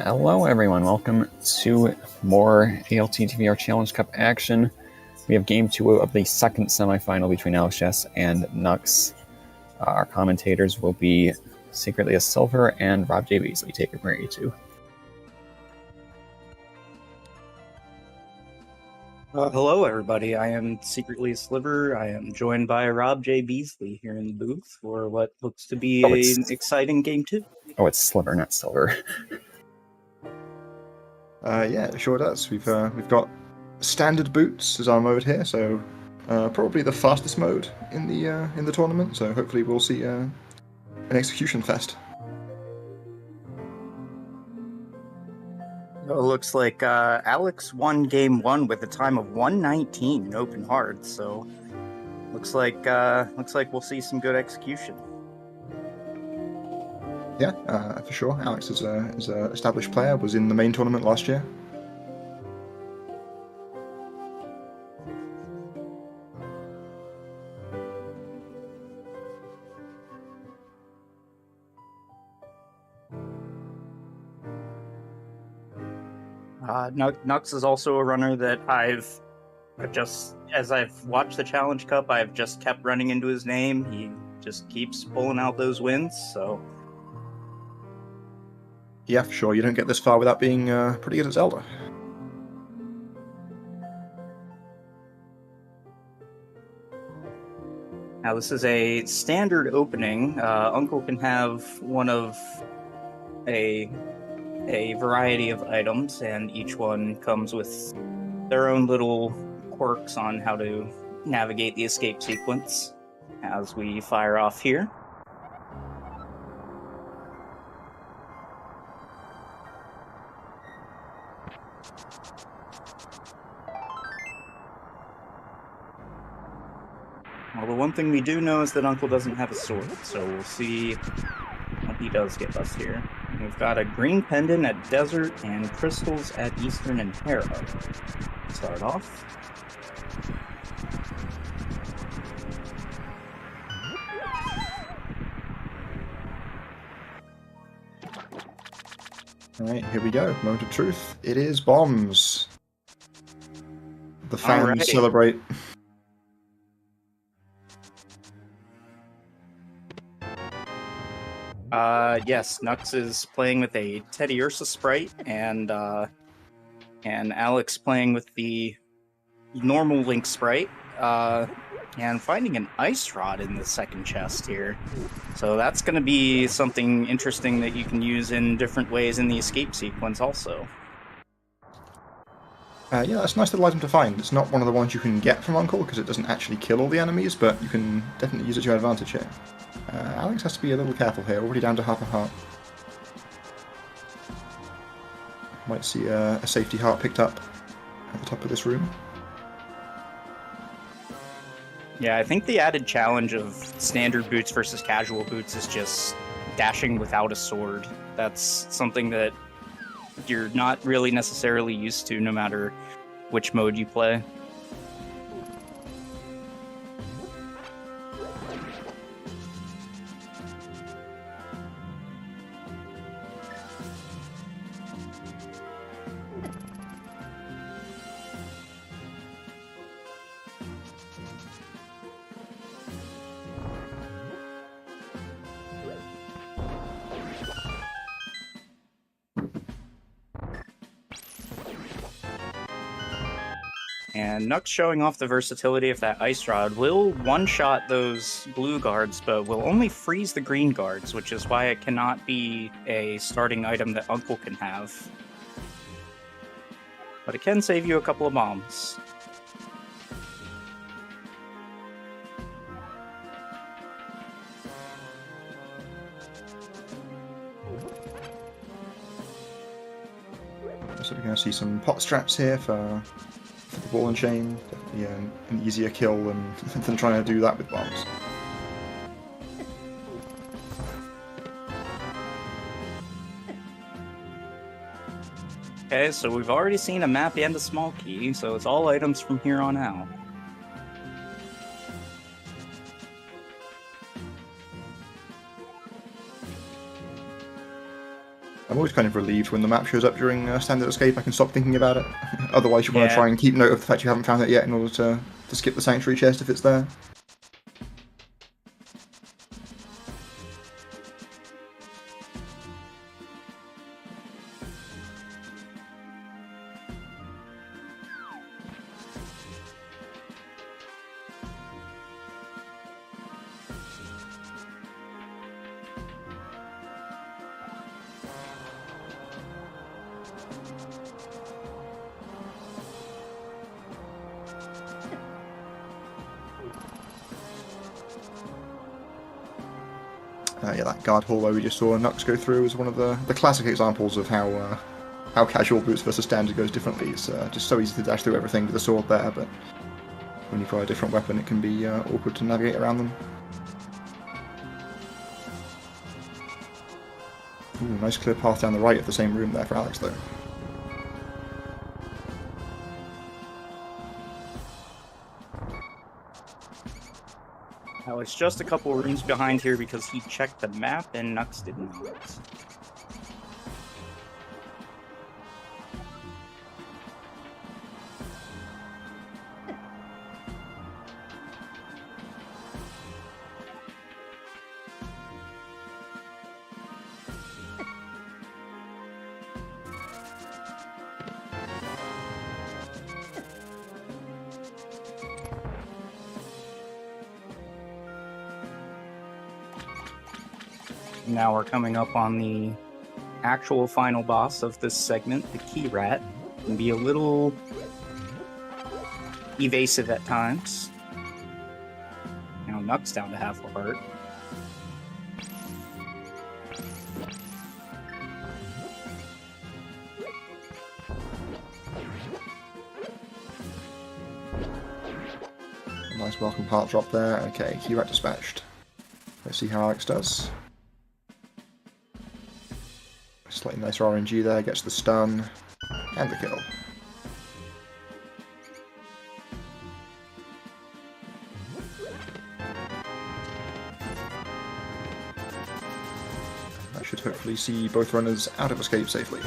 Hello everyone, welcome to more ALttPR Challenge Cup action. We have game 2 of the second semifinal between alexjas and Knucks. Our commentators will be Secretly a Silver and Rob J. Beasley. Take it from here, you two. Hello everybody, I am Secretly a Sliver. I am joined by Rob J. Beasley here in the booth for what looks to be an exciting game 2. Oh, it's Sliver, not Silver. Yeah, it sure does. We've got standard boots as our mode here, so probably the fastest mode in the tournament. So hopefully we'll see an execution fest. It looks like Alex won game 1 with a time of 1:19 in open hard. So looks like we'll see some good execution. Yeah, for sure. Alex is an established player. Was in the main tournament last year. Knucks is also a runner that as I've watched the Challenge Cup, I've just kept running into his name. He just keeps pulling out those wins, so... Yeah, for sure. You don't get this far without being pretty good at Zelda. Now this is a standard opening. Uncle can have one of a variety of items, and each one comes with their own little quirks on how to navigate the escape sequence as we fire off here. Well, the one thing we do know is that Uncle doesn't have a sword, so we'll see what he does give us here. We've got a green pendant at Desert and crystals at Eastern and Harrow. Start off. Alright, here we go. Moment of truth. It is bombs. The fans celebrate. Yes, Knucks is playing with a Teddy Ursa sprite, and Alex playing with the normal Link sprite, and finding an ice rod in the second chest here. So that's going to be something interesting that you can use in different ways in the escape sequence also. Yeah, that's a nice little item to find. It's not one of the ones you can get from Uncle, because it doesn't actually kill all the enemies, but you can definitely use it to your advantage here. Alex has to be a little careful here, already down to half a heart. Might see a safety heart picked up at the top of this room. Yeah, I think the added challenge of standard boots versus casual boots is just dashing without a sword. That's something that you're not really necessarily used to, no matter which mode you play. And Knucks showing off the versatility of that ice rod will one-shot those blue guards, but will only freeze the green guards, which is why it cannot be a starting item that Uncle can have. But it can save you a couple of bombs. So we're going to see some pot straps here for the ball and chain. Definitely an easier kill than trying to do that with bombs. Okay, so we've already seen a map and a small key, so it's all items from here on out. I'm always kind of relieved when the map shows up during standard escape. I can stop thinking about it. Otherwise, you want Yeah. to try and keep note of the fact you haven't found it yet in order to skip the sanctuary chest if it's there. Yeah, that guard hallway we just saw Knucks go through is one of the classic examples of how casual boots versus standard goes differently. It's just so easy to dash through everything with a sword there, but when you've got a different weapon, it can be awkward to navigate around them. Ooh, nice clear path down the right of the same room there for Alex, though. I was just a couple rooms behind here because he checked the map and Knucks didn't. Now we're coming up on the actual final boss of this segment, the Key Rat. Can be a little evasive at times. Now Knucks down to half a heart. Nice welcome heart drop there. Okay, Key Rat dispatched. Let's see how Alex does. Slightly nicer RNG there, gets the stun and the kill. That should hopefully see both runners out of escape safely.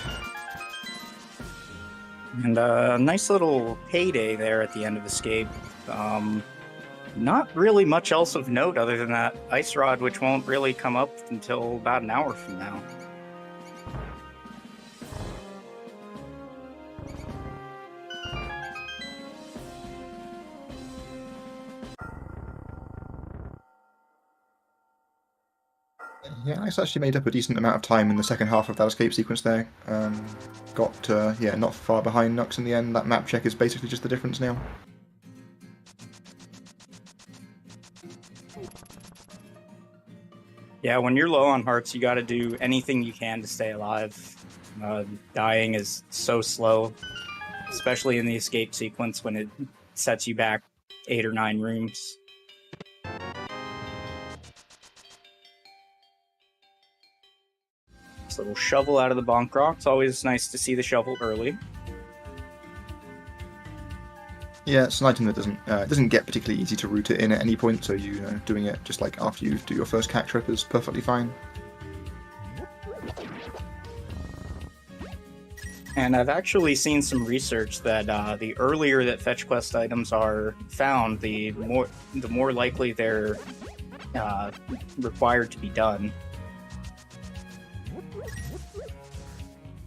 And a nice little payday there at the end of escape. Not really much else of note other than that ice rod, which won't really come up until about an hour from now. Yeah, Alex actually made up a decent amount of time in the second half of that escape sequence there. Got, yeah, not far behind Knucks in the end. That map check is basically just the difference now. Yeah, when you're low on hearts, you gotta do anything you can to stay alive. Dying is so slow, especially in the escape sequence when it sets you back 8 or 9 rooms. This little shovel out of the bonk rock. It's always nice to see the shovel early. Yeah, it's an item that doesn't get particularly easy to route it in at any point, so doing it just like after you do your first cat trip is perfectly fine. And I've actually seen some research that the earlier that fetch quest items are found, the more likely they're required to be done.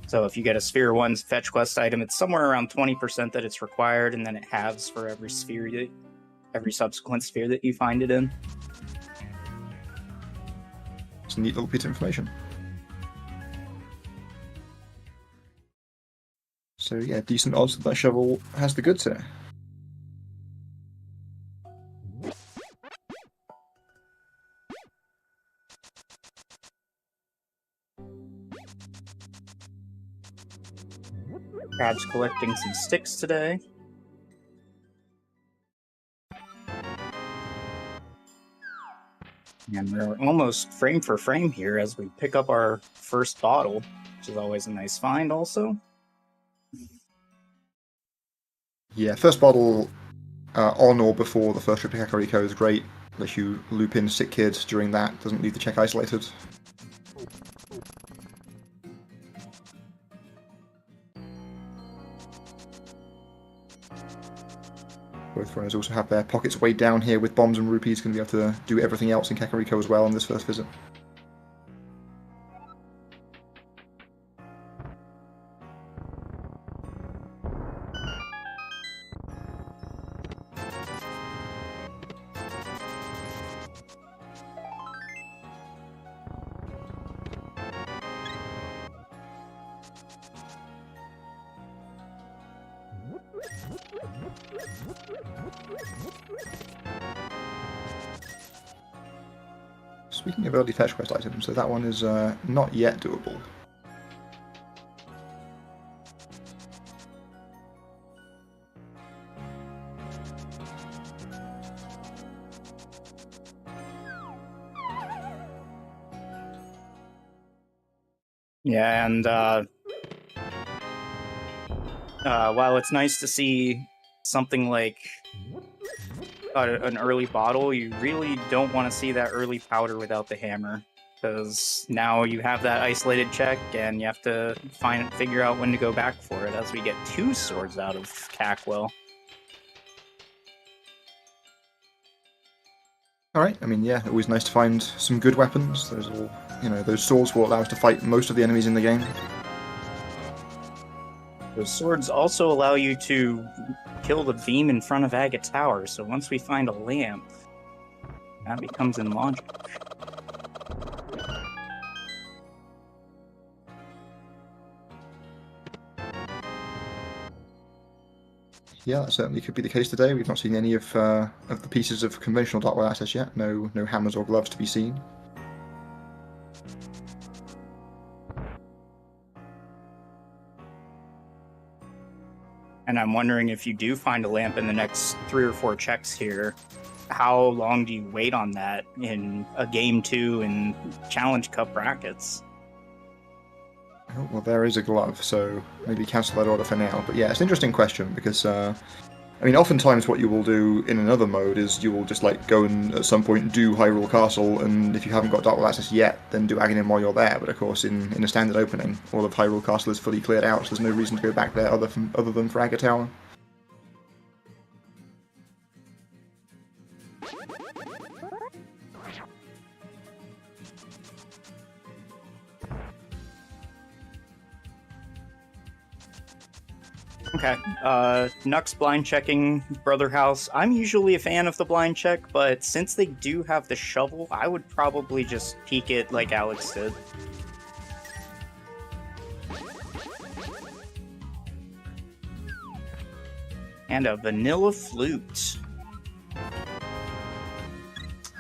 So if you get a Sphere 1 fetch quest item, it's somewhere around 20% that it's required, and then it halves for every subsequent sphere that you find it in. It's a neat little bit of information. So yeah, decent odds that shovel has the goods here. Crab's collecting some sticks today. And we're almost frame for frame here as we pick up our first bottle, which is always a nice find also. Yeah, first bottle on or before the first trip to Kakariko is great. Lets you loop in sick kids during that, doesn't leave the check isolated. Both runners also have their pockets weighed down here with bombs and rupees, going to be able to do everything else in Kakariko as well on this first visit. Speaking of early fetch quest items, so that one is not yet doable. Yeah, and while it's nice to see something like an early bottle, you really don't want to see that early powder without the hammer, because now you have that isolated check, and you have to figure out when to go back for it, as we get 2 swords out of Cackwell. Alright, I mean, yeah, always nice to find some good weapons. Those all, those swords will allow us to fight most of the enemies in the game. Those swords also allow you to kill the beam in front of Agate Tower, so once we find a lamp, that becomes in logic. Yeah, that certainly could be the case today. We've not seen any of the pieces of conventional Dark World access yet. No hammers or gloves to be seen. And I'm wondering, if you do find a lamp in the next 3 or 4 checks here, how long do you wait on that in a Game 2 and Challenge Cup brackets? Oh, well, there is a glove, so maybe cancel that order for now. But yeah, it's an interesting question, because, I mean, oftentimes what you will do in another mode is you will just, go and at some point do Hyrule Castle, and if you haven't got Dark World access yet, then do Aghanim while you're there. But of course, in a standard opening, all of Hyrule Castle is fully cleared out, so there's no reason to go back there other than for Agate Tower. Okay, Knucks blind checking Brother House. I'm usually a fan of the blind check, but since they do have the shovel, I would probably just peek it like Alex did. And a vanilla flute.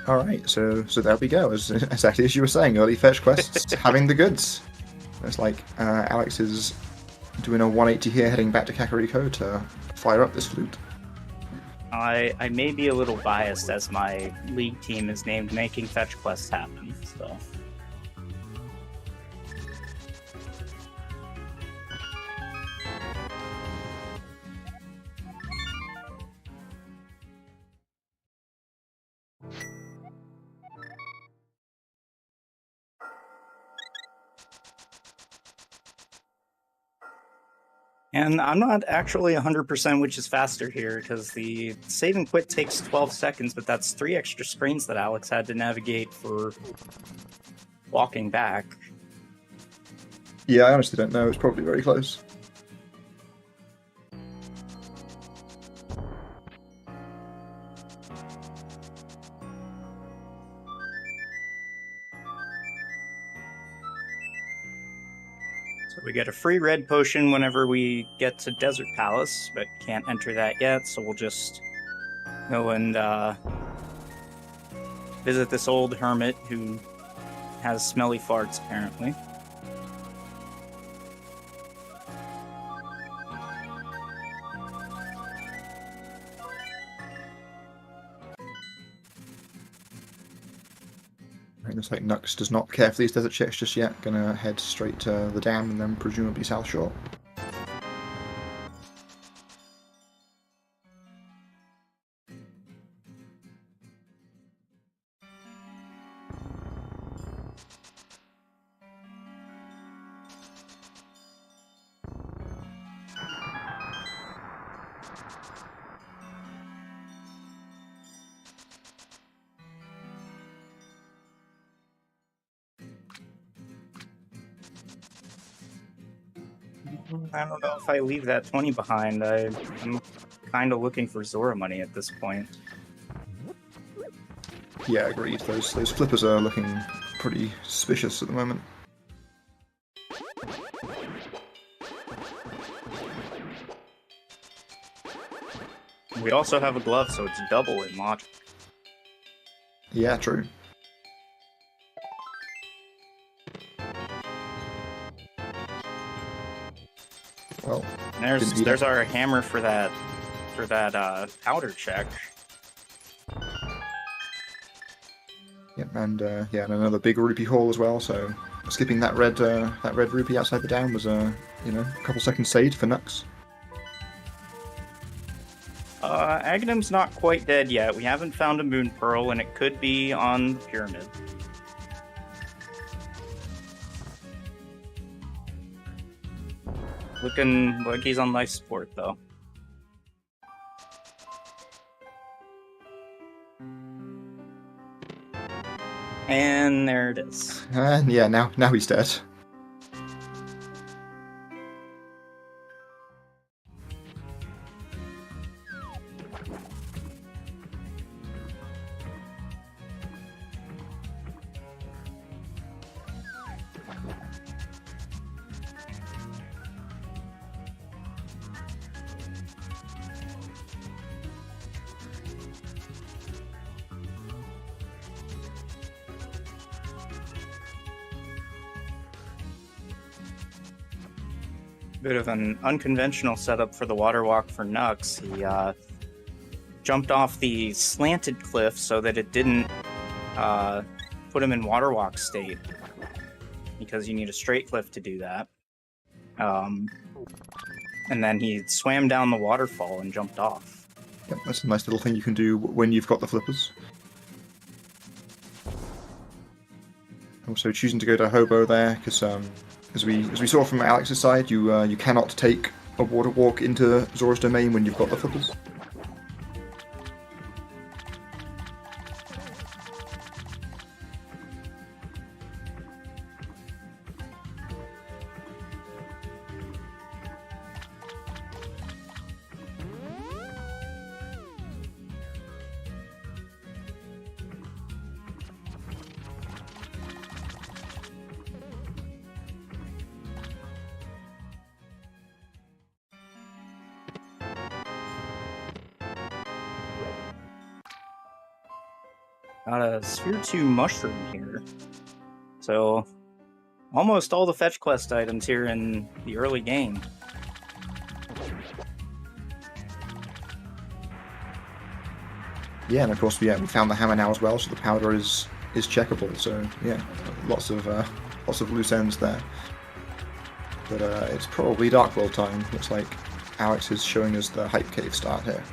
Alright, so there we go. Exactly as you were saying, early fetch quests, having the goods. It's like Alex is doing a 180 here, heading back to Kakariko to fire up this flute. I may be a little biased, as my league team is named Making Fetch Quests Happen, so... And I'm not actually 100% which is faster here, because the save and quit takes 12 seconds, but that's 3 extra screens that Alex had to navigate for walking back. Yeah, I honestly don't know. It's probably very close. So we get a free red potion whenever we get to Desert Palace, but can't enter that yet, so we'll just go and visit this old hermit who has smelly farts, apparently. It looks like Knucks does not care for these desert checks just yet. Gonna head straight to the dam and then presumably South Shore. I don't know if I leave that 20 behind. I'm kind of looking for Zora money at this point. Yeah, agreed. Those flippers are looking pretty suspicious at the moment. We also have a glove, so it's double in logic. Yeah, true. Well, there's our hammer for that powder check. Yep, and yeah, and another big rupee haul as well. So skipping that red rupee outside the down was a couple seconds saved for Knucks. Aghanim's not quite dead yet. We haven't found a moon pearl, and it could be on the pyramid. Looking like he's on life support, though. And there it is. And yeah, now he's dead. Bit of an unconventional setup for the water walk for Knucks. He jumped off the slanted cliff so that it didn't put him in water walk state, because you need a straight cliff to do that. And then he swam down the waterfall and jumped off. Yep, that's a nice little thing you can do when you've got the flippers. Also choosing to go to Hobo there, because as we saw from Alex's side, you cannot take a water walk into Zora's domain when you've got the flippers. Got a Sphere 2 mushroom here. So, almost all the fetch quest items here in the early game. Yeah, and of course we found the hammer now as well, so the powder is checkable. So yeah, lots of loose ends there. But it's probably Dark World time. Looks like Alex is showing us the Hype Cave start here.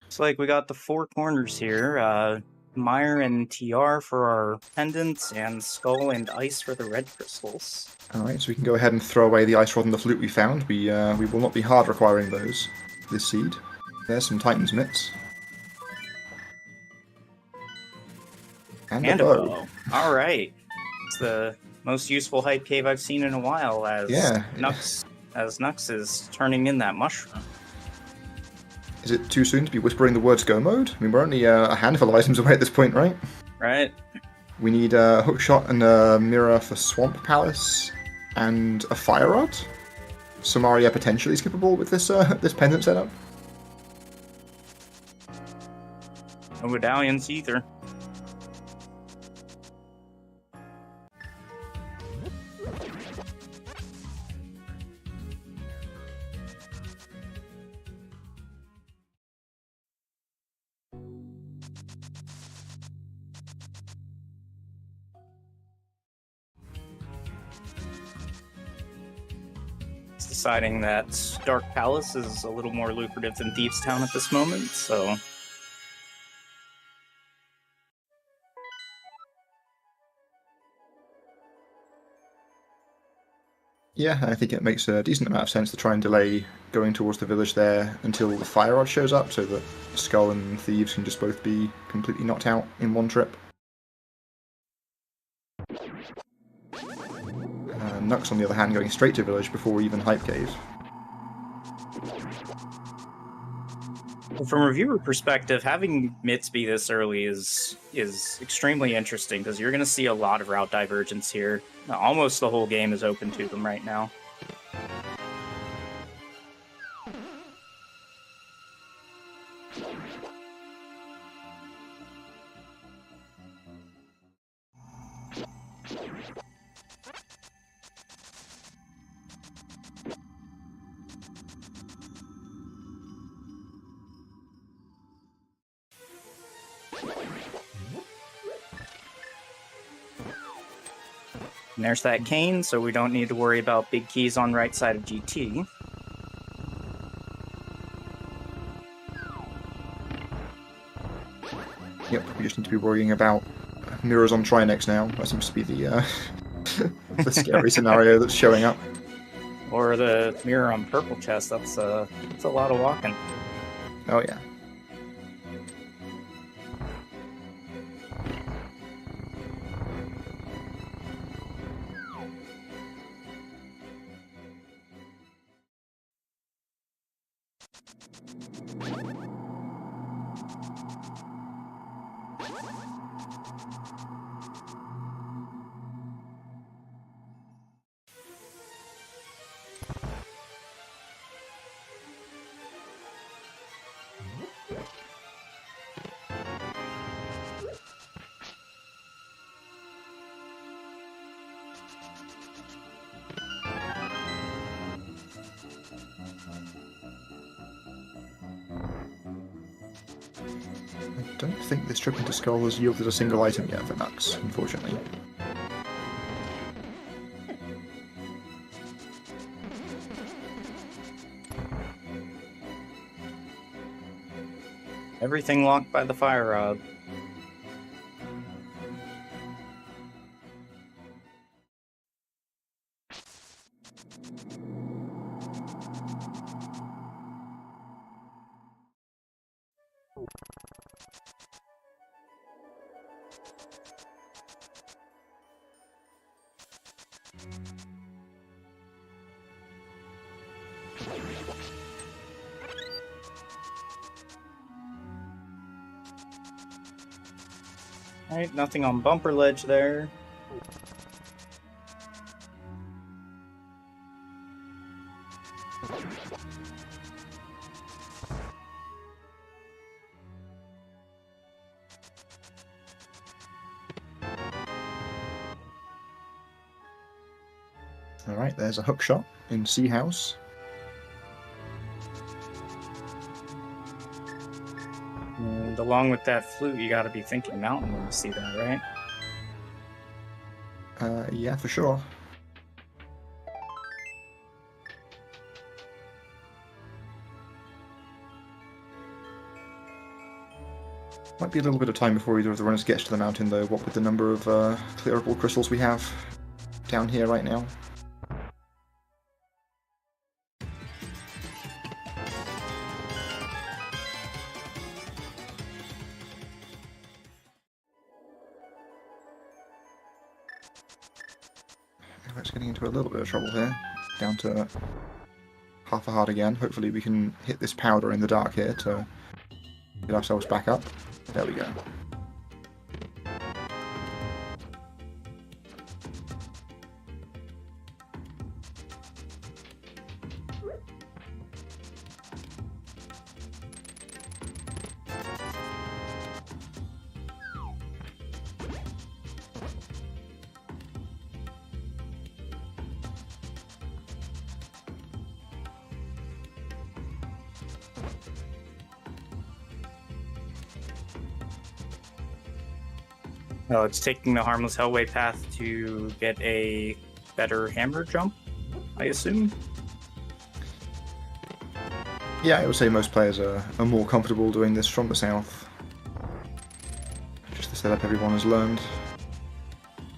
Looks like we got the four corners here. Mire and TR for our pendants, and Skull and Ice for the red crystals. Alright, so we can go ahead and throw away the ice rod and the flute we found. We will not be hard requiring those this seed. There's some Titan's mitts. And a bow. Alright. It's the most useful hype cave I've seen in a while, as Knucks is turning in that mushroom. Is it too soon to be whispering the words go mode? I mean, we're only a handful of items away at this point, right? Right. We need a hookshot and a mirror for Swamp Palace, and a fire rod. Somaria potentially skippable with this this pendant setup. No medallions either. Deciding that Dark Palace is a little more lucrative than Thieves Town at this moment, so Yeah, I think it makes a decent amount of sense to try and delay going towards the village there until the fire rod shows up, so that Skull and Thieves can just both be completely knocked out in one trip. Knucks, on the other hand, going straight to village before even Hype Cave. From a viewer perspective, having Mitts be this early is extremely interesting because you're going to see a lot of route divergence here. Almost the whole game is open to them right now. And there's that cane, so we don't need to worry about big keys on right side of GT. Yep, we just need to be worrying about mirrors on Trinex now. That seems to be the the scary scenario that's showing up. Or the mirror on purple chest, that's a lot of walking. Oh yeah. I don't think this trip into Skull has yielded a single item yet for Knucks, unfortunately. Everything locked by the fire rod. Alright, nothing on bumper ledge there. Alright, there's a hook shot in Sea House. And along with that flute, you gotta be thinking mountain when you see that, right? Yeah, for sure. Might be a little bit of time before either of the runners gets to the mountain, though, what with the number of clearable crystals we have down here right now. It's getting into a little bit of trouble here. Down to half a heart again. Hopefully we can hit this powder in the dark here to get ourselves back up. There we go. Oh, it's taking the Harmless Hellway path to get a better hammer jump, I assume? Yeah, I would say most players are more comfortable doing this from the south. Just the setup everyone has learned.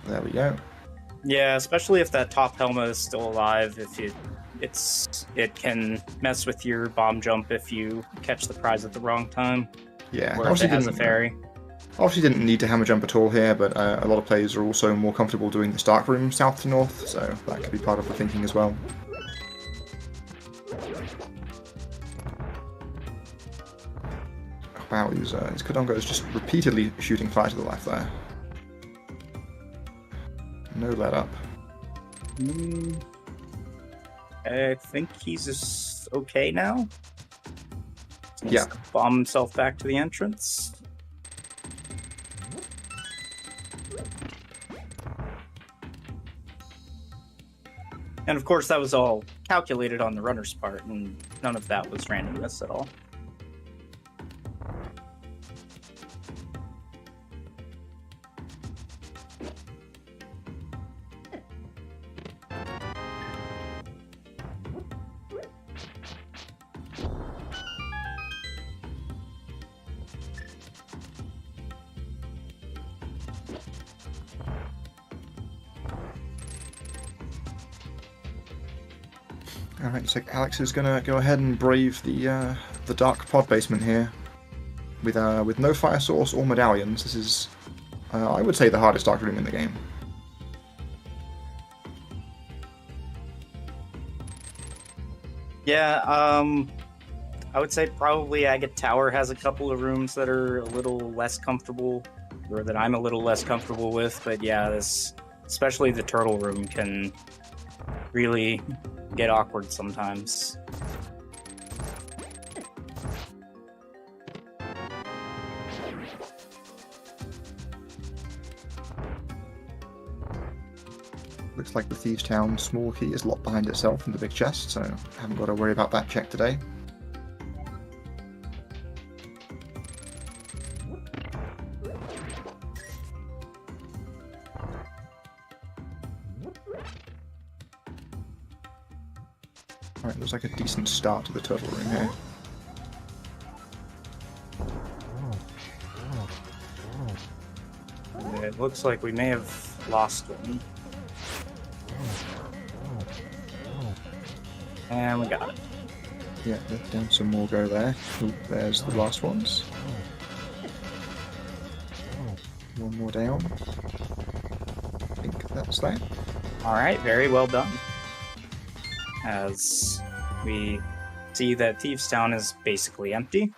There we go. Yeah, especially if that top helmet is still alive. If it can mess with your bomb jump if you catch the prize at the wrong time, Yeah, or if it has a fairy. Obviously didn't need to hammer jump at all here, but a lot of players are also more comfortable doing this dark room south to north, so that could be part of the thinking as well. Wow, these Kodongos just repeatedly shooting fire to the left there. No let up. I think he's just okay now. He Yeah. needs to bomb himself back to the entrance. And of course, that was all calculated on the runner's part, and none of that was randomness at all. Alright, looks like Alex is gonna go ahead and brave the dark pod basement here. With no fire source or medallions, this is, I would say, the hardest dark room in the game. Yeah, I would say probably Agate Tower has a couple of rooms that are a little less comfortable, or that I'm a little less comfortable with, but yeah, especially the turtle room can really get awkward sometimes. Looks like the Thieves' Town small key is locked behind itself in the big chest, so haven't got to worry about that check today. Alright, looks like a decent start to the turtle room here. It looks like we may have lost one. And we got it. Yeah, let down some more go there. Ooh, there's the last ones. One more down. I think that's that. Alright, very well done. As we see that Thieves' Town is basically empty.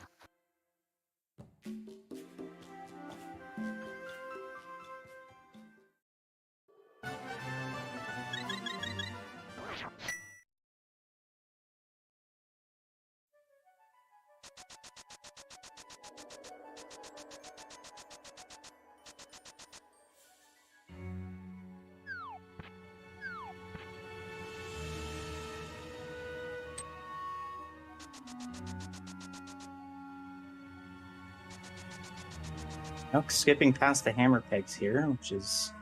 Knucks skipping past the hammer pegs here, which is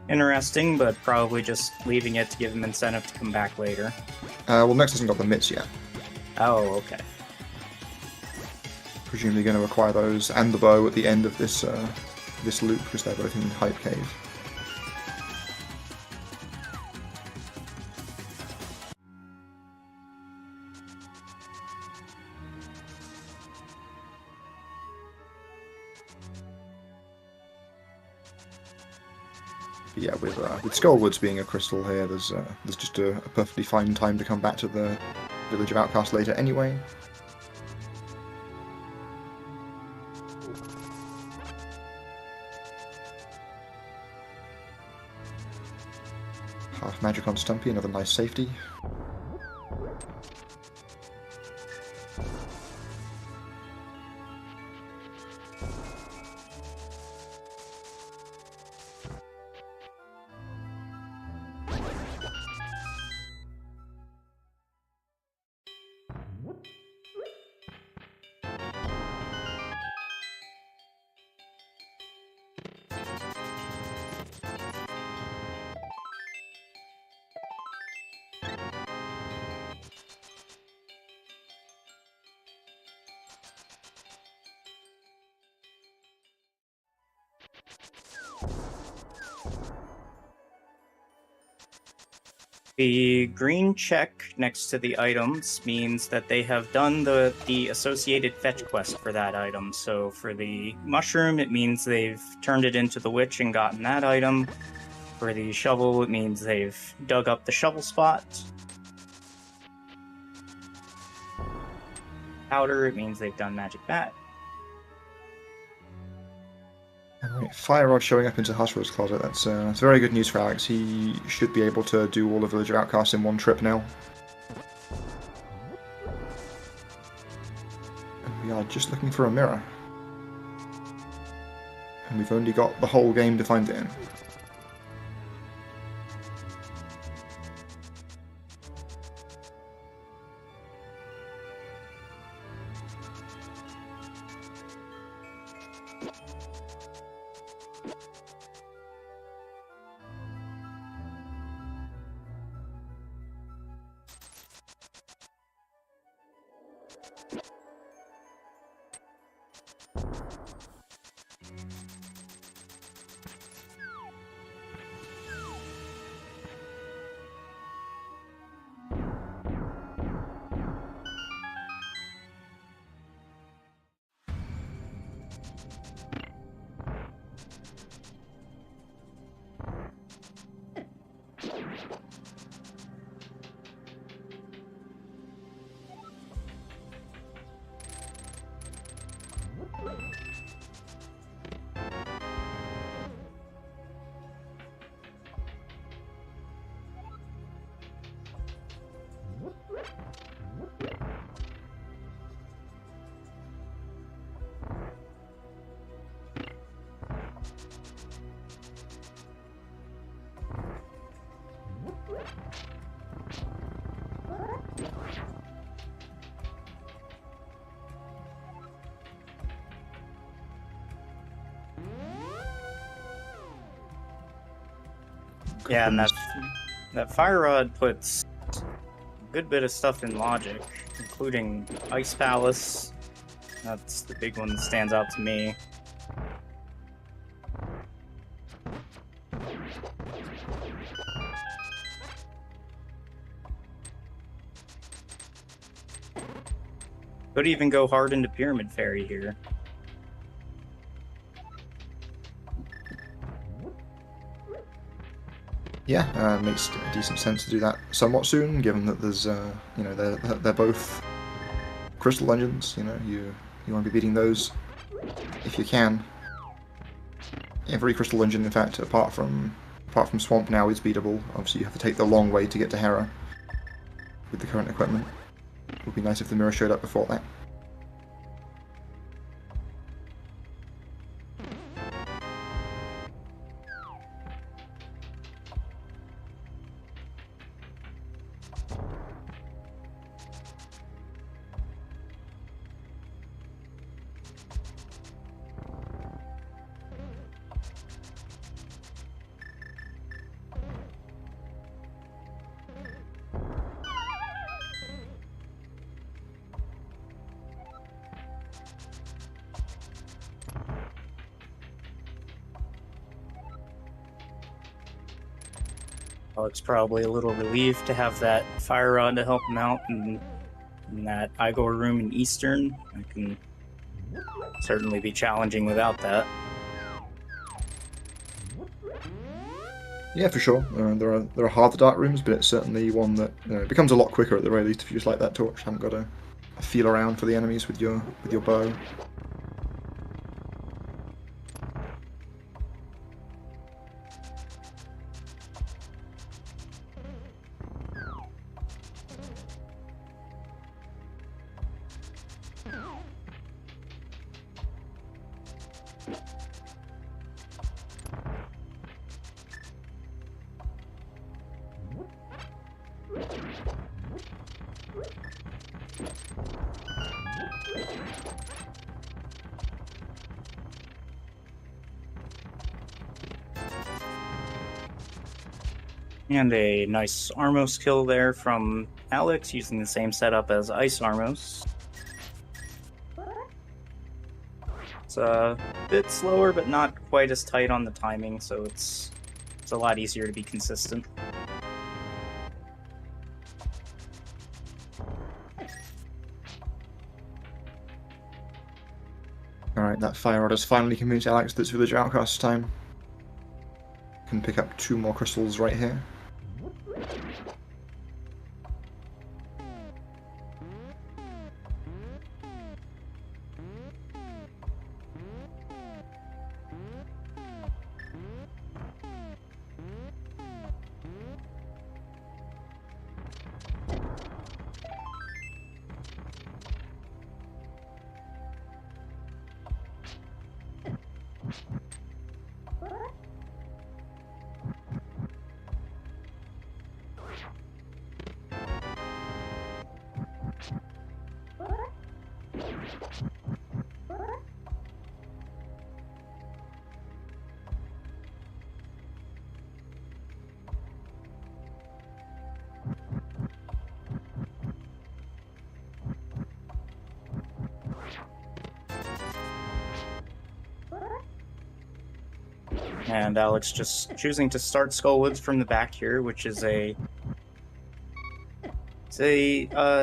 interesting, but probably just leaving it to give him incentive to come back later. Well, Knucks hasn't got the mitts yet. Oh, okay. Presumably going to acquire those and the bow at the end of this this loop, because they're both in Hype Cave. But yeah, with Skullwoods being a crystal here, there's just a perfectly fine time to come back to the Village of Outcast later anyway. Half magic on Stumpy, another nice safety. The green check next to the items means that they have done the associated fetch quest for that item. So for the mushroom, it means they've turned it into the witch and gotten that item. For the shovel, it means they've dug up the shovel spot. Powder, it means they've done magic bat. Alright, Fire Rod showing up into Husserl's closet. That's very good news for Alex. He should be able to do all of Villager Outcasts in one trip now. And we are just looking for a mirror. And we've only got the whole game to find it in. Yeah, and that fire rod puts a good bit of stuff in logic, including Ice Palace. That's the big one that stands out to me. Could even go hard into Pyramid Fairy here. Yeah, makes decent sense to do that somewhat soon, given that there's, you know, they're both crystal dungeons. You know, you want to be beating those if you can. Every crystal dungeon, in fact, apart from Swamp now, is beatable. Obviously, you have to take the long way to get to Hera with the current equipment. It would be nice if the mirror showed up before that. Alex probably a little relieved to have that fire rod to help him out in that Igor room in Eastern. I can certainly be challenging without that. Yeah, for sure. There are harder dark rooms, but it's certainly one that it becomes a lot quicker at the very least if you just light that torch. Haven't got to feel around for the enemies with your bow. And a nice Armos kill there from Alex, using the same setup as Ice Armos. It's a bit slower, but not quite as tight on the timing, so it's a lot easier to be consistent. Alright, that fire rod has finally convinced Alex that it's village outcast time. Can pick up 2 more crystals right here. And Alex just choosing to start Skullwoods from the back here, which is a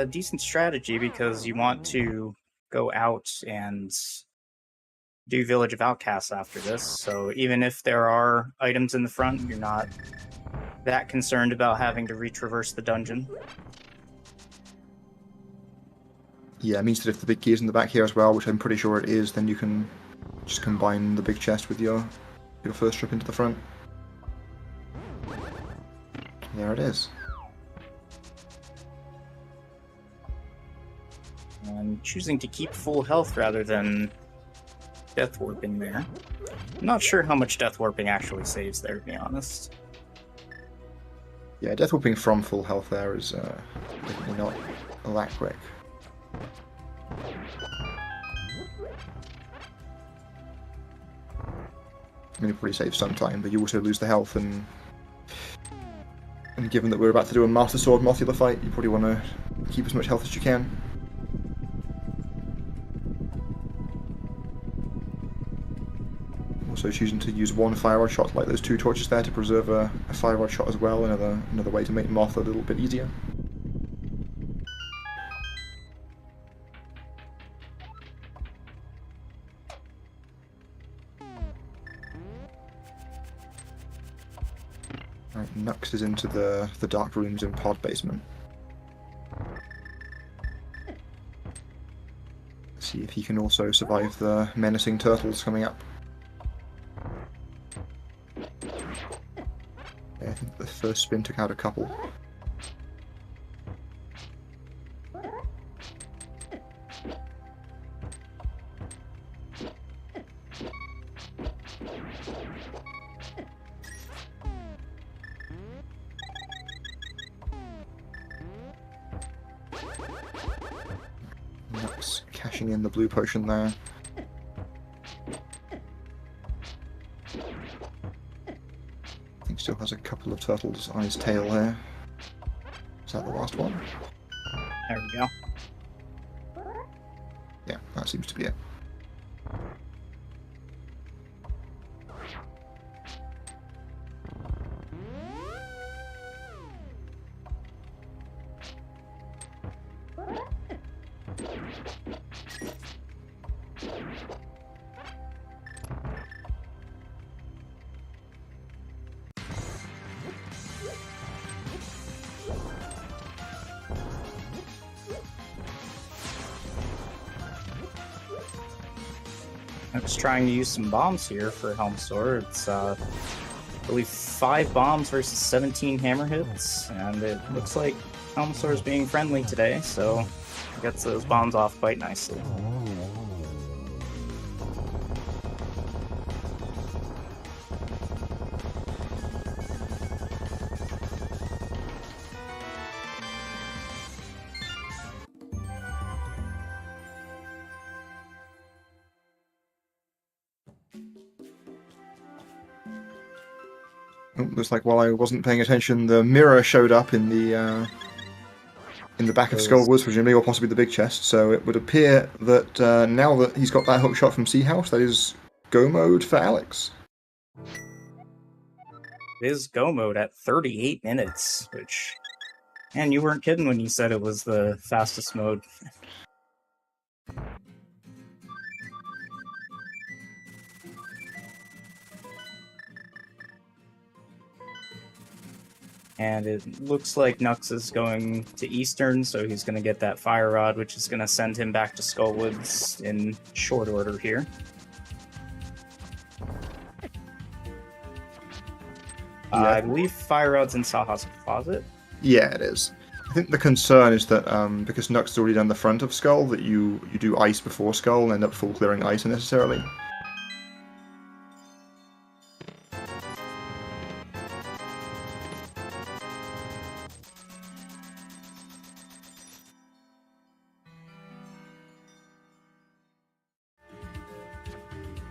decent strategy because you want to go out and do Village of Outcasts after this. So even if there are items in the front, you're not that concerned about having to retraverse the dungeon. Yeah, it means that if the big key is in the back here as well, which I'm pretty sure it is, then you can just combine the big chest with your first trip into the front. There it is. And choosing to keep full health rather than death warping there. I'm not sure how much death warping actually saves there, to be honest. Yeah, death whooping from full health there is definitely not that quick. I mean, it probably saves some time, but you also lose the health, and given that we're about to do a Master Sword Mothula fight, you probably want to keep as much health as you can. Also choosing to use 1 fire rod shot like those 2 torches there to preserve a fire rod shot as well, another way to make Moth a little bit easier. Right, Knucks is into the dark rooms in pod basement. See if he can also survive the menacing turtles coming up. Yeah, I think the first spin took out a couple. Knucks cashing in the blue potion there. I think still has a couple of turtles on his tail here. Is that the last one? There we go. Yeah, that seems to be it. I'm just trying to use some bombs here for Helmsor. It's, I believe, 5 bombs versus 17 hammer hits, and it looks like Helmsor is being friendly today, so it gets those bombs off quite nicely. Oh, looks like while I wasn't paying attention, the mirror showed up in the back of Skullwoods, presumably, or possibly the big chest. So it would appear that now that he's got that hook shot from Sea House, that is go mode for Alex. It is go mode at 38 minutes, which, man, you weren't kidding when you said it was the fastest mode. And it looks like Knucks is going to Eastern, so he's going to get that Fire Rod, which is going to send him back to Skullwoods in short order here. Yeah. I believe Fire Rod's in Saha's closet. Yeah, it is. I think the concern is that because Knucks has already done the front of Skull, that you do ice before Skull and end up full clearing ice unnecessarily.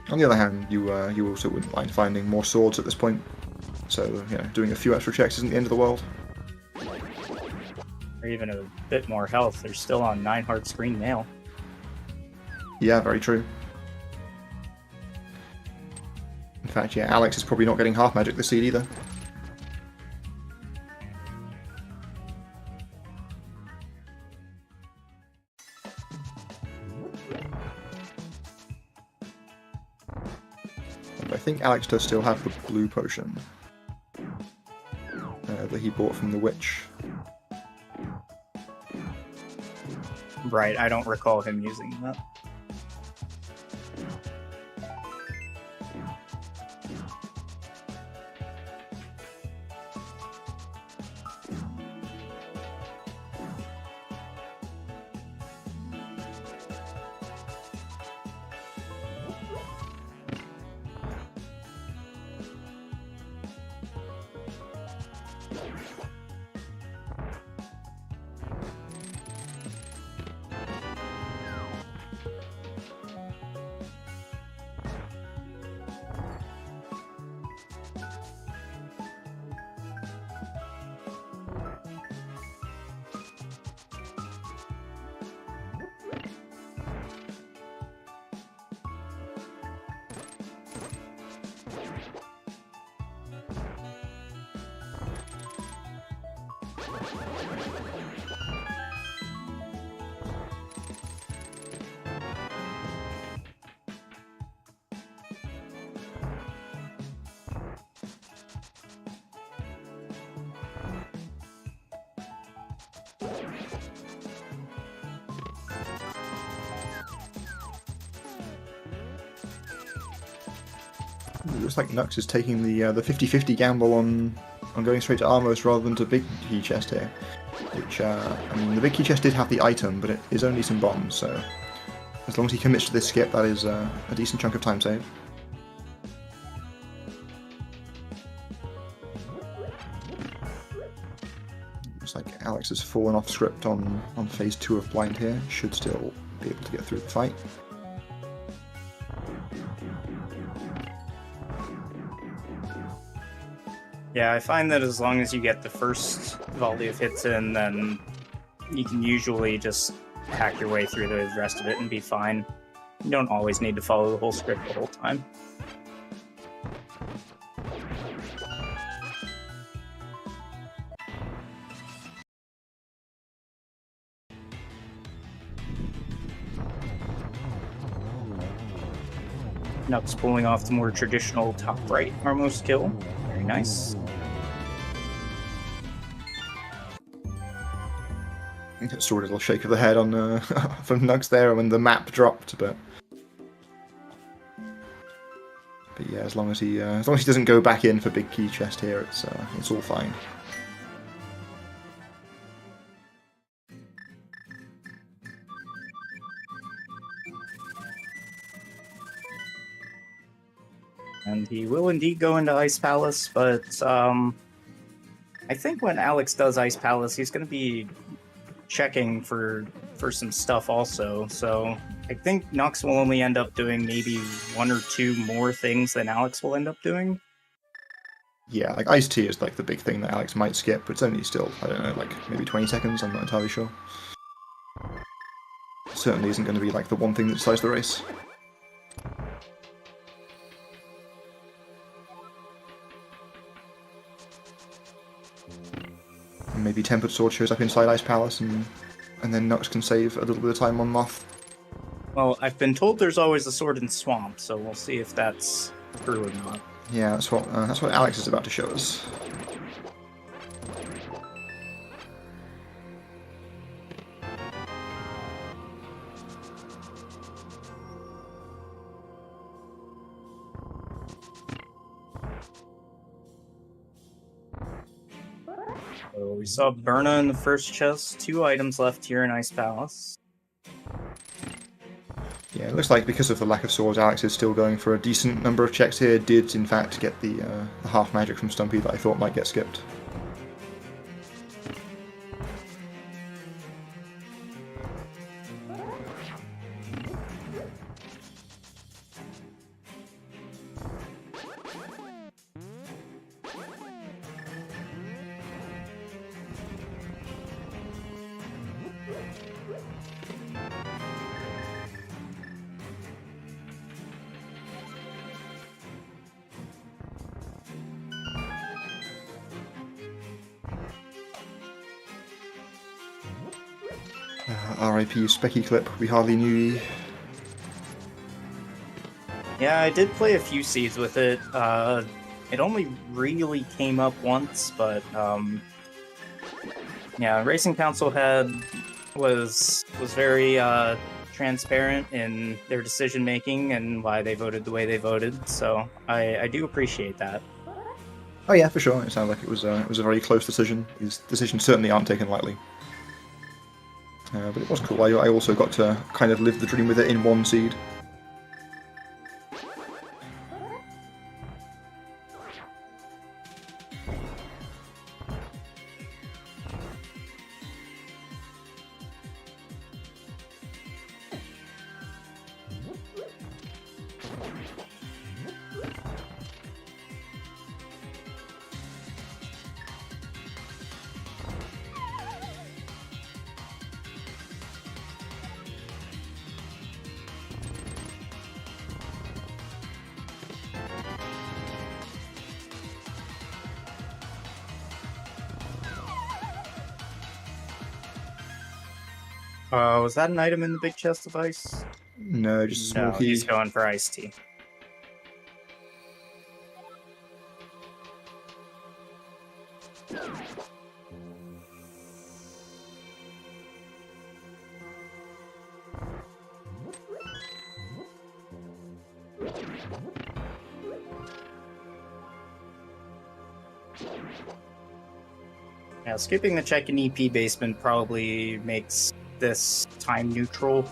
On the other hand, you also wouldn't mind finding more swords at this point, so you know, doing a few extra checks isn't the end of the world. Or even a bit more health. They're still on 9 hearts green mail. Yeah, very true. In fact, yeah, Alex is probably not getting half magic this seed either. And I think Alex does still have the blue potion that he bought from the witch. Right, I don't recall him using that. It looks like Knucks is taking the 50-50 gamble on going straight to Armos rather than to Big Key Chest here. Which, I mean, the Big Key Chest did have the item, but it is only some bombs, so as long as he commits to this skip, that is a decent chunk of time save. Looks like Alex has fallen off script on phase 2 of Blind here, should still be able to get through the fight. Yeah, I find that as long as you get the first volley of hits in, then you can usually just hack your way through the rest of it and be fine. You don't always need to follow the whole script the whole time. Knucks pulling off the more traditional top right Armos kill. Very nice. I think sort of a little shake of the head on from Knucks there when the map dropped, but yeah, as long as he doesn't go back in for Big Key Chest here, it's all fine. And he will indeed go into Ice Palace, but I think when Alex does Ice Palace, he's going to be checking for some stuff also. So I think Knucks will only end up doing maybe 1 or 2 more things than Alex will end up doing. Yeah, like Ice Tea is like the big thing that Alex might skip, but it's only still, I don't know, like maybe 20 seconds, I'm not entirely sure. Certainly isn't going to be like the one thing that decides the race. Maybe Tempered Sword shows up inside Ice Palace, and then Knucks can save a little bit of time on Moth. Well, I've been told there's always a sword in Swamp, so we'll see if that's true or not. Yeah, that's what Alex is about to show us. So we saw Berna in the first chest. 2 items left here in Ice Palace. Yeah, it looks like because of the lack of swords, Alex is still going for a decent number of checks here. Did, in fact, get the half magic from Stumpy that I thought might get skipped. RIP Specky clip, we hardly knew ye. Yeah, I did play a few seeds with it. It only really came up once, but yeah, Racing Council was very transparent in their decision making and why they voted the way they voted. So I do appreciate that. Oh yeah, for sure. It sounded like it was a very close decision. These decisions certainly aren't taken lightly. But it was cool. I also got to kind of live the dream with it in 1 seed. Was that an item in the big chest of ice? No, just a small No, key. he's going for iced tea. Now, skipping the check in EP basement probably makes this time neutral.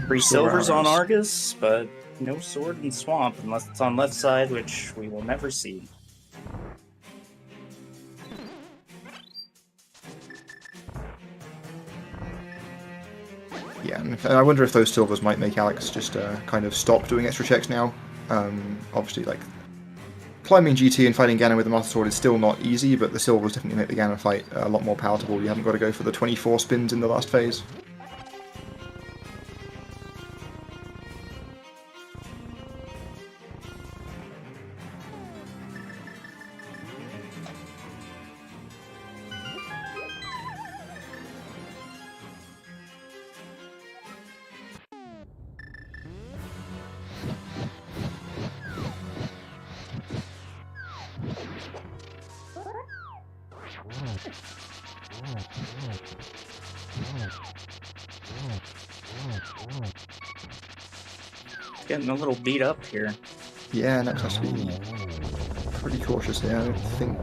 Three silvers on Argus, but no sword in Swamp unless it's on left side, which we will never see. Yeah, and I wonder if those silvers might make Alex just kind of stop doing extra checks now. Obviously, like, climbing GT and fighting Ganon with the Master Sword is still not easy, but the silvers definitely make the Ganon fight a lot more palatable. You haven't got to go for the 24 spins in the last phase. Getting a little beat up here. Yeah, Knucks has to be pretty cautious here. I don't think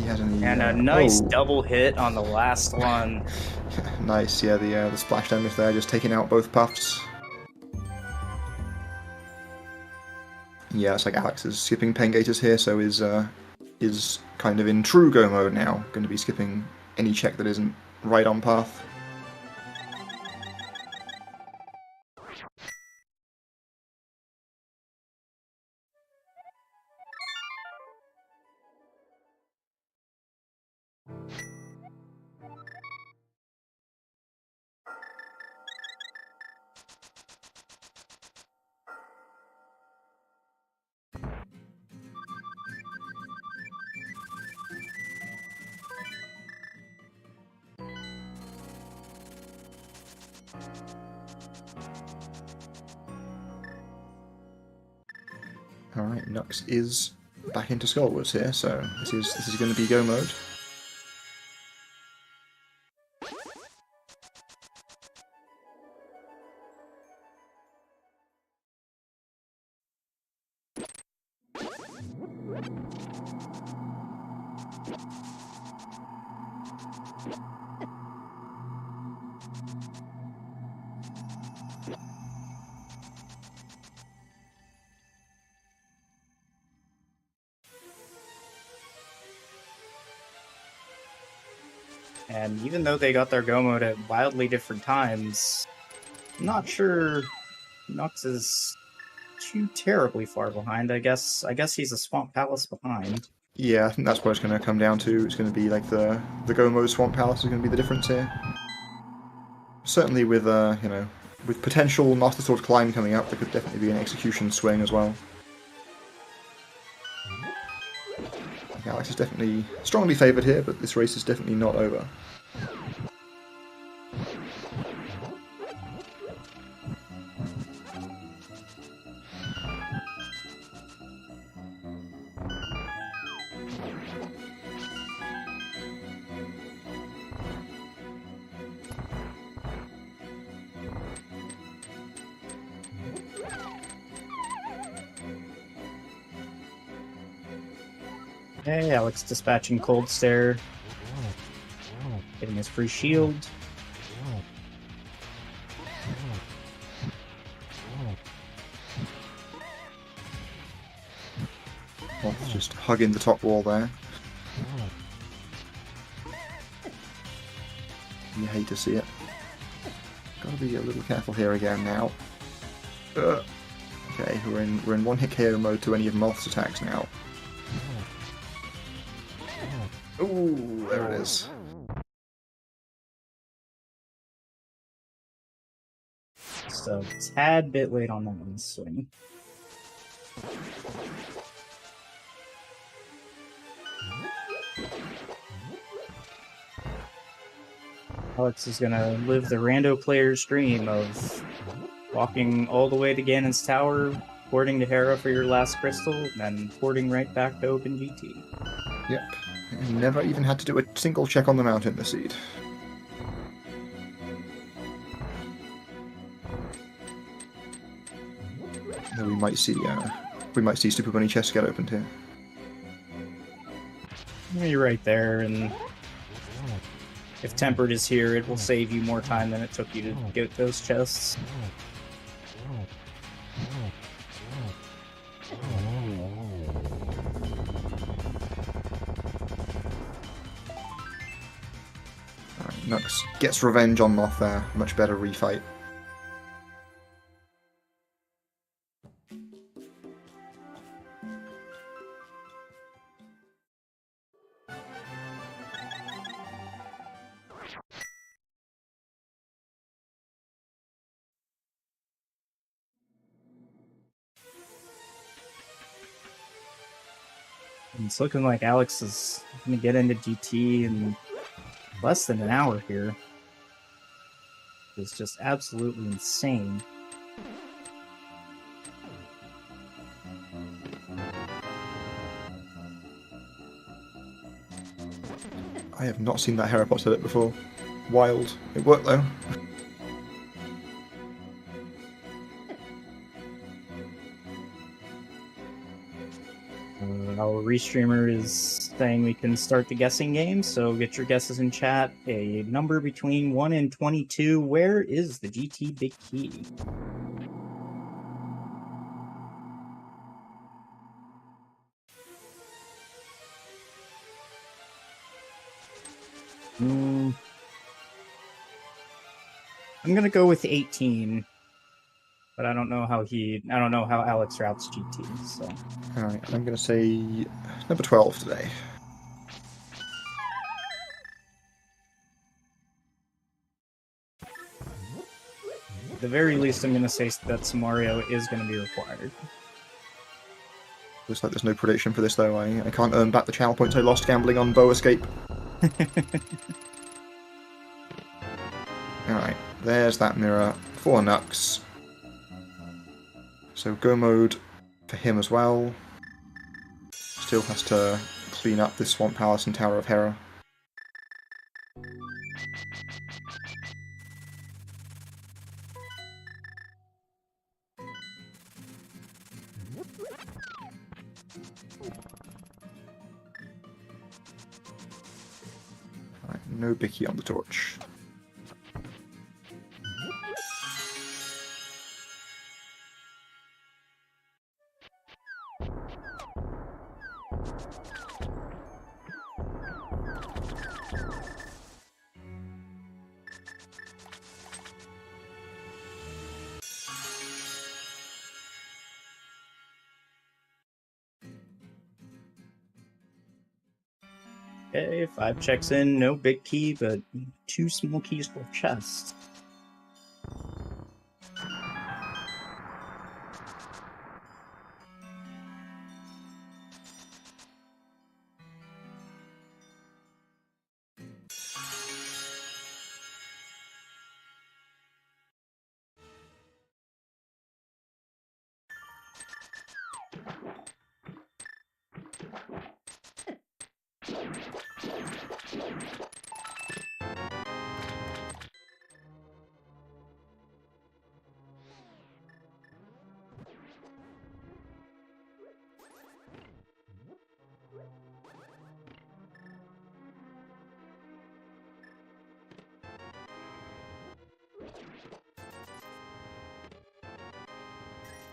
he has any... And a nice double hit on the last one. Nice, yeah, the splash damage there, just taking out both puffs. Yeah, it's like Alex is skipping Pengators here, so is kind of in true go mode now. Going to be skipping any check that isn't right on path. Alright, Knucks is back into Skullwoods here, so this is going to be go mode. And even though they got their go mode at wildly different times, I'm not sure Knucks is too terribly far behind. I guess he's a Swamp Palace behind. Yeah, I think that's what it's going to come down to. It's going to be like the go mode Swamp Palace is going to be the difference here. Certainly with you know, with potential Master Sword climb coming up, there could definitely be an execution swing as well. Alex is definitely strongly favoured here, but this race is definitely not over. Hey, Alex dispatching Cold Stare. Getting his free shield. Moth just hugging the top wall there. You hate to see it. Gotta be a little careful here again now. Okay, we're in one hit KO mode to any of Moth's attacks now. Ooh, there it is. Just a tad bit late on that one swing. Alex is gonna live the rando player's dream of walking all the way to Ganon's Tower, porting to Hera for your last crystal, and then porting right back to Open GT. Yep. And never even had to do a single check on the mountain this seed. Though we might see Super Bunny chests get opened here. You're right there, and if Tempered is here, it will save you more time than it took you to get those chests. Alright, Knucks gets revenge on Moth there. Much better refight. It's looking like Alex is going to get into GT in less than an hour here. It's just absolutely insane. I have not seen that Hera hit it before. Wild. It worked though. Our restreamer is saying we can start the guessing game, so get your guesses in chat. A number between 1 and 22. Where is the GT Big Key? I'm gonna go with 18. But I don't know how Alex routes GT, so. Alright, I'm going to say number 12 today. At the very least, I'm going to say that Samario is going to be required. Looks like there's no prediction for this though. I can't earn back the channel points I lost gambling on Bow Escape. Alright, there's that mirror for Knucks. So go mode for him as well. Still has to clean up this Swamp Palace and Tower of Hera. Alright, no Bicky on the torch. Okay, 5 checks in, no big key, but 2 small keys for chest.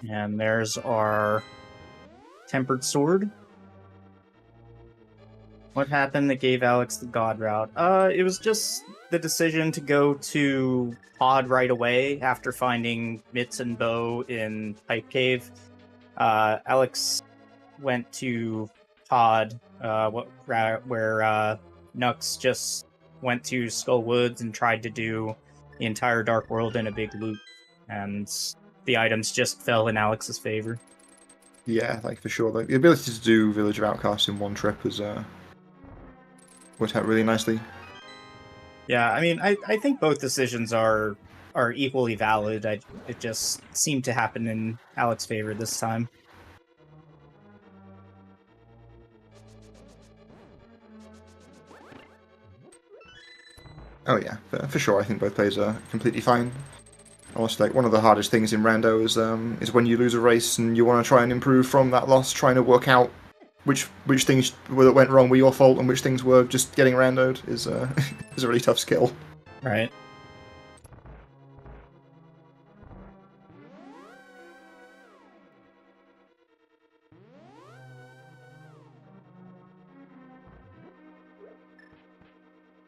And there's our Tempered Sword. What happened that gave Alex the God route? It was just the decision to go to Pod right away after finding Mitz and Bo in Pipe Cave. Alex went to Pod, where Knucks just went to Skull Woods and tried to do the entire Dark World in a big loop, and the items just fell in Alex's favor. Yeah, like for sure. Like, the ability to do Village of Outcasts in one trip is worked out really nicely. Yeah, I mean, I think both decisions are equally valid. It just seemed to happen in Alex's favor this time. Oh yeah, for sure. I think both plays are completely fine. Honestly, like one of the hardest things in Rando is when you lose a race and you want to try and improve from that loss, trying to work out which things that went wrong were your fault and which things were just getting randoed is is a really tough skill. Right.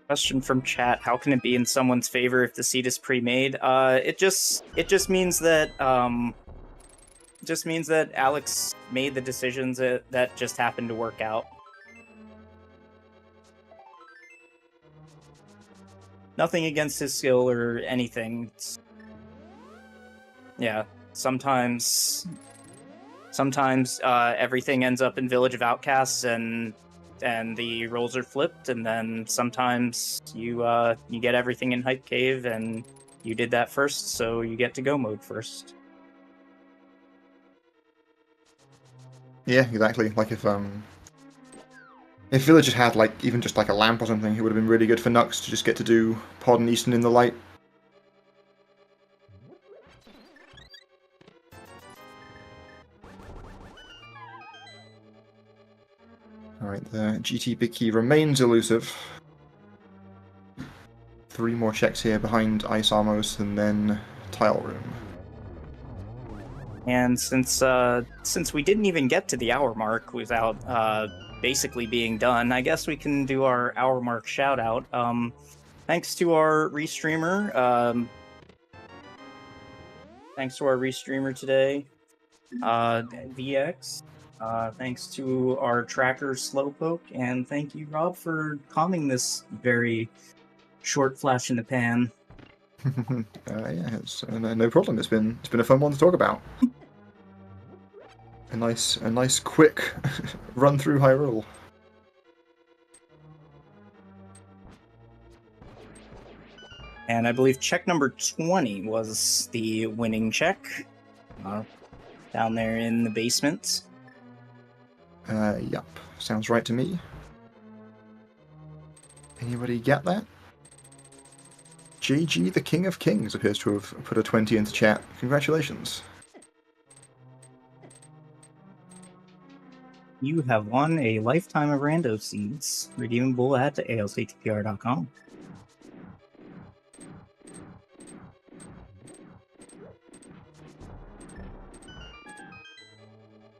Question from chat: how can it be in someone's favor if the seed is pre-made? It just means that Alex made the decisions that just happened to work out. Nothing against his skill or anything. Yeah, sometimes everything ends up in Village of Outcasts and the roles are flipped, and then sometimes you get everything in Hype Cave, and you did that first, so you get to go mode first. Yeah, exactly. Like if Village had had like even just like a lamp or something, it would have been really good for Knucks to just get to do Pod and Eastern in the light. Alright, the GT Big Key remains elusive. 3 more checks here behind Ice Armos and then Tile Room. And since we didn't even get to the hour mark without basically being done, I guess we can do our hour mark shout out. Thanks to our restreamer. Thanks to our restreamer today, VX. Thanks to our tracker Slowpoke, and thank you, Rob, for calming this very short flash in the pan. Yeah, it's no problem. It's been a fun one to talk about. A nice quick run through Hyrule. And I believe check number 20 was the winning check. Down there in the basement. Yup. Sounds right to me. Anybody get that? JG, the King of Kings, appears to have put a 20 into chat. Congratulations. You have won a lifetime of Rando Seeds, redeemable at ALttPR.com.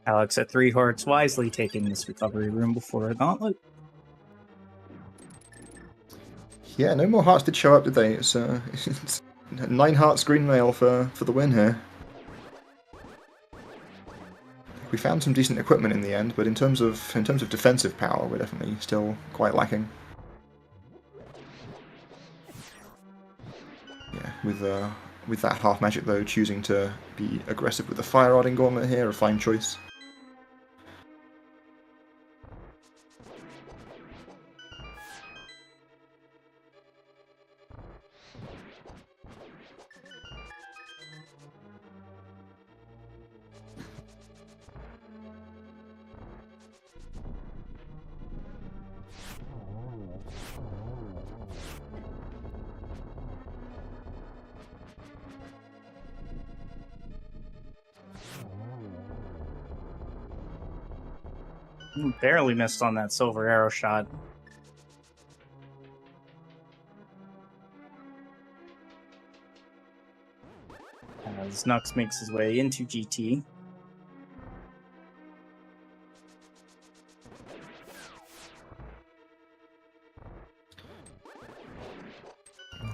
Alex at 3 hearts, wisely taking this recovery room before a gauntlet. Yeah, no more hearts did show up, did they? It's 9 hearts green mail for the win here. We found some decent equipment in the end, but in terms of defensive power, we're definitely still quite lacking. Yeah, with that half magic though, choosing to be aggressive with the fire rodding gauntlet here, a fine choice. Barely missed on that silver arrow shot. As Knucks makes his way into GT.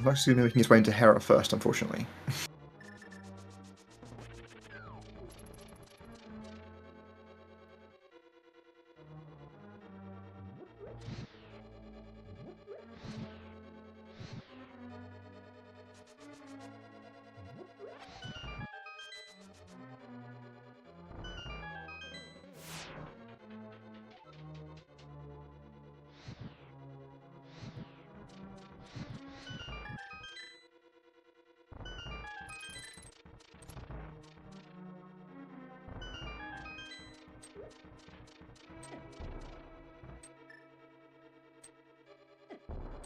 Knucks is going to be making his way into Hera first, unfortunately.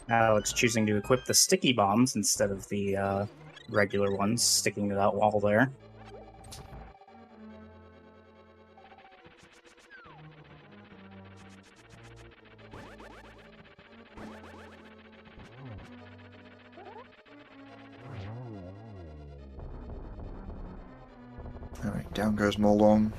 Alex choosing to equip the sticky bombs instead of the regular ones sticking to that wall there. Alright, down goes Morlong.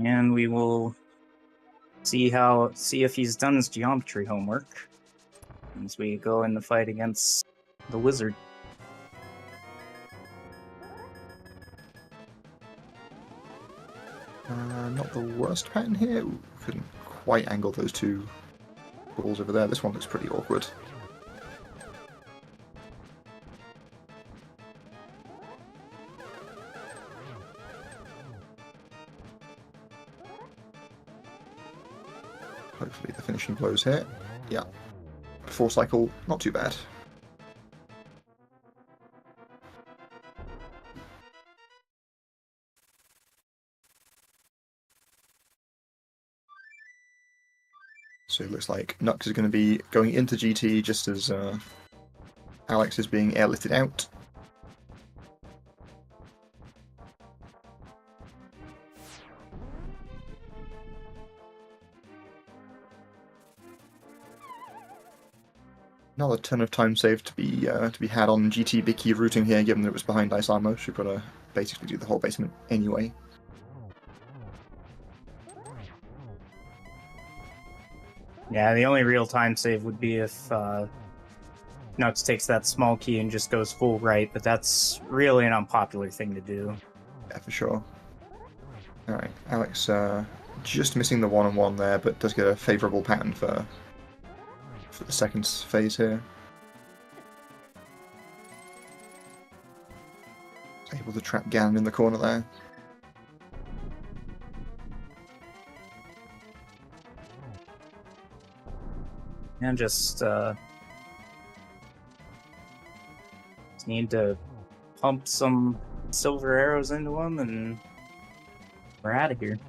And we will see if he's done his geometry homework as we go in the fight against the wizard. Not the worst pattern here. Ooh, couldn't quite angle those two balls over there. This one looks pretty awkward. Hopefully the finishing blows here. Yeah. 4 cycle, not too bad. So it looks like Knucks is going to be going into GT just as Alex is being airlifted out. Not a ton of time saved to be had on GT big key routing here, given that it was behind ice armor. So we've got to basically do the whole basement anyway. Yeah, the only real time save would be if Knucks takes that small key and just goes full right, but that's really an unpopular thing to do. Yeah, for sure. Alright, Alex just missing the 1-on-1 there, but does get a favourable pattern for the second phase here. Able to trap Ganon in the corner there. And just need to pump some silver arrows into him, and we're out of here.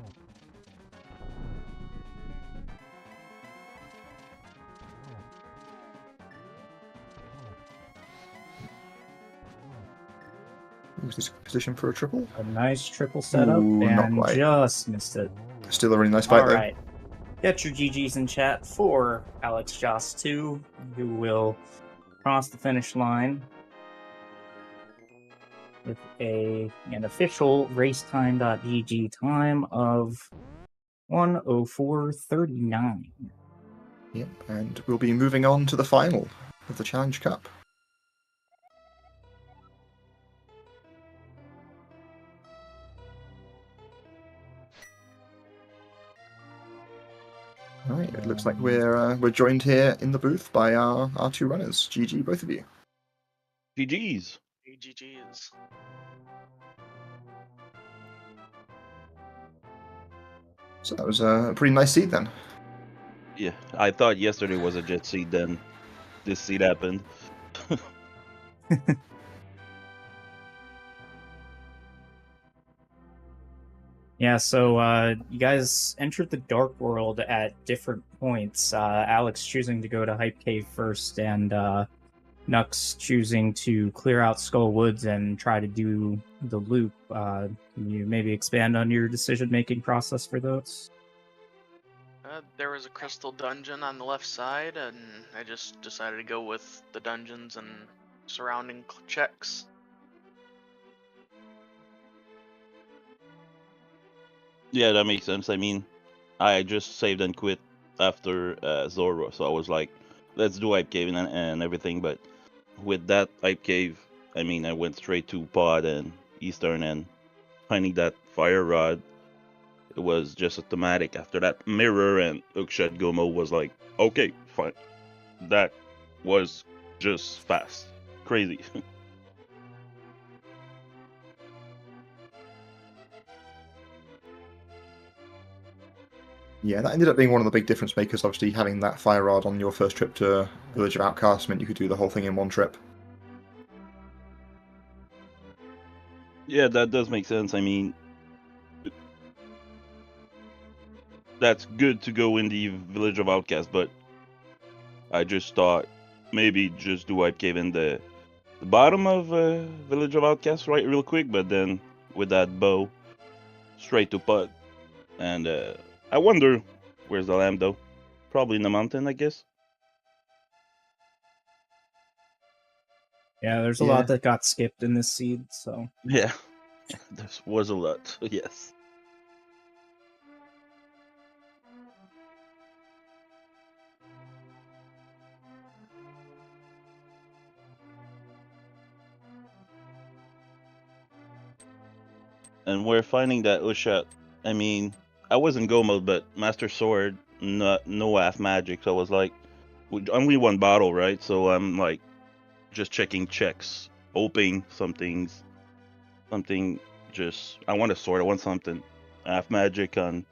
Was this position for a triple? A nice triple setup, Ooh, not and quite. just missed it. Still a really nice fight, All though. right. Get your GGs in chat for ALXjas2, who will cross the finish line with an official racetime.gg time of 1:04:39. Yep, and we'll be moving on to the final of the Challenge Cup. Alright, it looks like we're joined here in the booth by our two runners. GG, both of you. GG's. GG's. So that was a pretty nice seed then. Yeah, I thought yesterday was a jet seed, then this seed happened. Yeah, so you guys entered the Dark World at different points. Alex choosing to go to Hype Cave first, and Knucks choosing to clear out Skull Woods and try to do the loop. Can you maybe expand on your decision-making process for those? There was a crystal dungeon on the left side, and I just decided to go with the dungeons and surrounding checks. Yeah, that makes sense. I mean, I just saved and quit after Zora, so I was like, let's do Hype Cave and everything. But with that Hype Cave, I mean, I went straight to Pod and Eastern, and finding that fire rod, it was just automatic. After that mirror and Hookshot Gomo was like, okay, fine. That was just fast. Crazy. Yeah, that ended up being one of the big difference makers. Obviously, having that fire rod on your first trip to Village of Outcasts meant you could do the whole thing in one trip. Yeah, that does make sense. I mean, that's good to go in the Village of Outcasts, but I just thought maybe just do Hype Cave in the bottom of Village of Outcasts right real quick, but then with that bow, straight to Pod. And I wonder, where's the lamb though? Probably in the mountain, I guess. Yeah, there's a lot that got skipped in this seed, so... Yeah, there was a lot, yes. And we're finding that Usha, I mean, I wasn't go mode, but Master Sword, no half magic, so I was like, only one bottle, right? So I'm like, just checking checks, hoping something just, I want a sword, I want something. Half magic on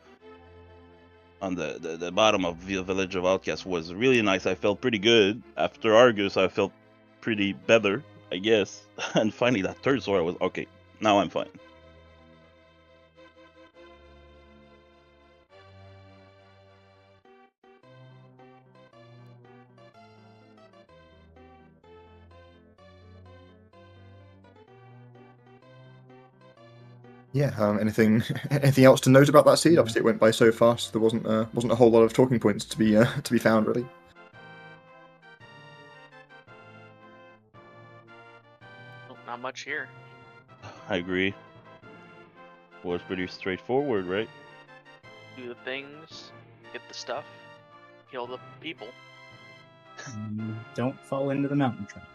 the bottom of the Village of Outcasts was really nice. I felt pretty good. After Argus, I felt pretty better, I guess. And finally that third sword, I was, okay, now I'm fine. Yeah. Anything else to note about that seed? Obviously, it went by so fast. There wasn't a whole lot of talking points to be found, really. Well, not much here. I agree. Was pretty straightforward, right? Do the things, get the stuff, kill the people. Don't fall into the mountain trap.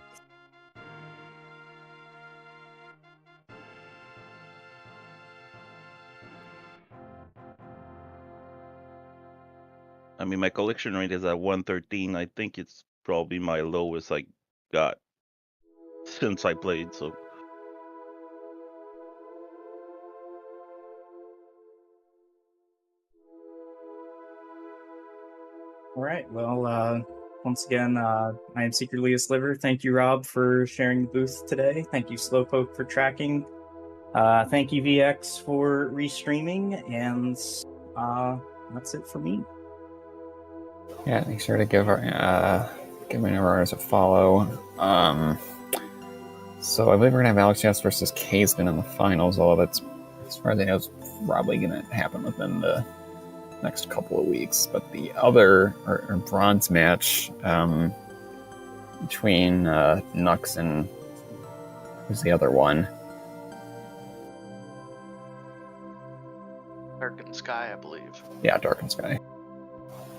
I mean, my collection rate is at 113. I think it's probably my lowest I got since I played, so... All right. Well, once again, I am secretly a sliver. Thank you, Rob, for sharing the booth today. Thank you, Slowpoke, for tracking. Thank you, VX, for restreaming, and that's it for me. Yeah, make sure to give my ours a follow. So I believe we're gonna have ALXJAS versus Kaysman in the finals, although that's, as far as I know, is probably gonna happen within the next couple of weeks. But the other or bronze match between Knucks and who's the other one? Darkened Sky, I believe. Yeah, Darkened Sky.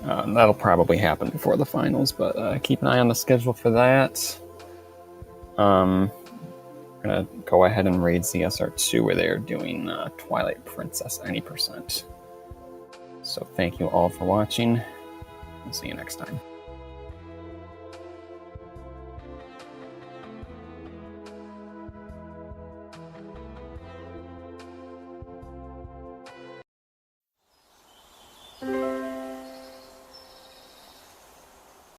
That'll probably happen before the finals, but keep an eye on the schedule for that. I'm gonna go ahead and raid CSR2 where they're doing Twilight Princess any %. So thank you all for watching. I'll see you next time.